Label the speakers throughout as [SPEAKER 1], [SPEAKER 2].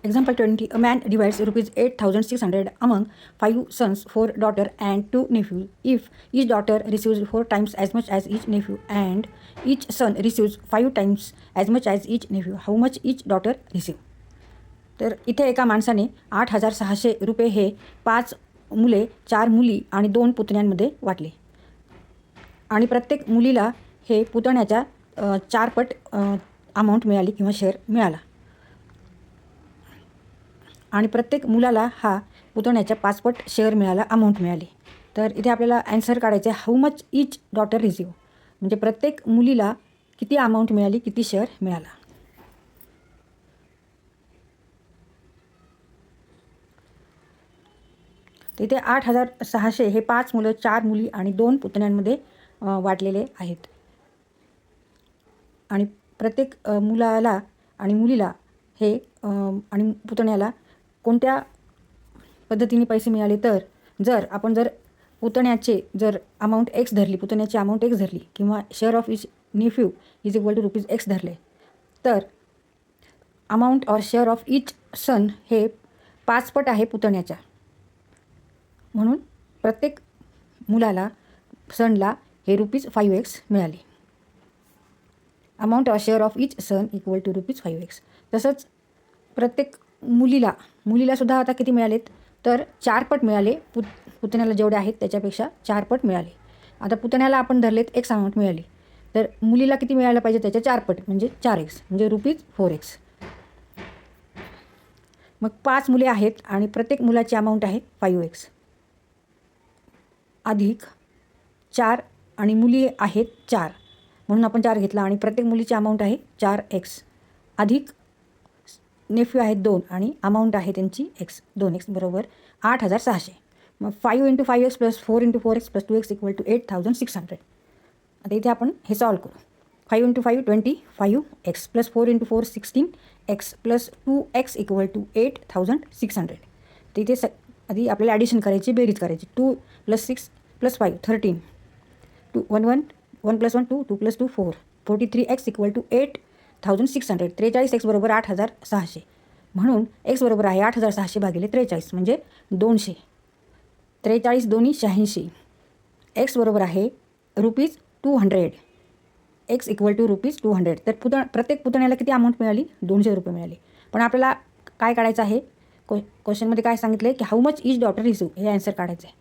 [SPEAKER 1] Example 20. A man divides rupees 8,600 among 5 sons, 4 daughters, and 2 nephews. If each daughter receives 4 times as much as each nephew, and each son receives 5 times as much as each nephew, how much each daughter receive? तर इथे एका माणसाने 8,600 रुपये हे 5 मुले, 4 मुली आणि 2 पुतण्यांमध्ये वाटले, आणि प्रत्येक मुलीला हे पुतण्याच्या 4 पट अमाऊंट मिळाली किंवा शेअर मिळाला, आणि प्रत्येक मुलाला हा पुतण्याच्या 5 पट शेअर मिळाला, अमाऊंट मिळाली. तर इथे आपल्याला ॲन्सर काढायचे how much each daughter receive, म्हणजे प्रत्येक मुलीला किती अमाऊंट मिळाली, किती शेअर मिळाला. तर इथे 8,600 हे 5 मुलं, 4 मुली आणि 2 पुतण्यांमध्ये वाटलेले आहेत, आणि प्रत्येक मुलाला आणि मुलीला हे आणि पुतण्याला कोणत्या पद्धतीने पैसे मिळाले, तर जर पुतण्याचे अमाऊंट एक्स धरली, पुतण्याची अमाऊंट एक्स धरली, किंवा share of each nephew is equal to rupees X धरले, तर amount or share of each son हे 5 पट आहे पुतण्याच्या, म्हणून प्रत्येक मुलाला, सनला हे रुपीज 5x मिळाले. Amount or share of each son equal to rupees 5x. तसंच प्रत्येक मुलीलासुद्धा आता किती मिळालेत, तर 4 पट मिळाले. पुतण्याला जेवढे आहेत त्याच्यापेक्षा 4 पट मिळाले. आता पुतण्याला आपण धरलेत एक्स अमाऊंट मिळाली, तर मुलीला किती मिळायला पाहिजे, त्याच्या 4 पट म्हणजे 4x म्हणजे रुपीज 4x. मग 5 मुले आहेत आणि प्रत्येक मुलाची अमाऊंट आहे 5x, अधिक 4 आणि मुली आहेत 4, म्हणून आपण 4 घेतला, आणि प्रत्येक मुलीची अमाऊंट आहे 4x, अधिक नेफ्यू आहेत 2 आणि अमाऊंट आहे त्यांची x, 2x बरोबर 8,600. मग 5 × 5x + 4 × 4x + 2x equal to 8,600. आता इथे आपण हे सॉल्व करू. 5 × 5 25x + 4 × 4 16x + 2x equal to 8,600. तर इथे आधी आपल्याला ॲडिशन करायची, बेरीज करायची. 2 + 6 + 5 13, 2 1 1 1 + 1 2 2 + 2 4 43x इक्वल टू 8,600. 43x बरोबर 8,600, म्हणून x बरोबर आहे 8,600 भागिले 43 म्हणजे 200. 43 दोन्ही 86. x बरोबर आहे rupees 200. x equal to rupees 200. तर प्रत्येक पुतण्याला किती अमाऊंट मिळाली, 200 रुपये मिळाली. पण आपल्याला काय काढायचं आहे, क्वेश्चनमध्ये काय सांगितलं आहे की how much each daughter receive, हे आन्सर काढायचं आहे.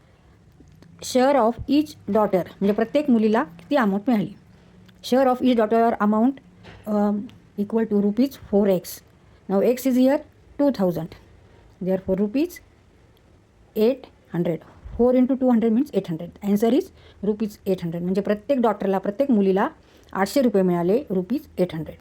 [SPEAKER 1] शेअर ऑफ ईच डॉटर म्हणजे प्रत्येक मुलीला किती अमाऊंट मिळाली. Share of each daughter amount equal to rupees 4x. Now x is here 2,000, therefore rupees 800. 4 × 200 means 800. Answer is rupees 800. म्हणजे प्रत्येक डॉटरला, प्रत्येक मुलीला 800 रुपये मिळाले, रुपीज 800.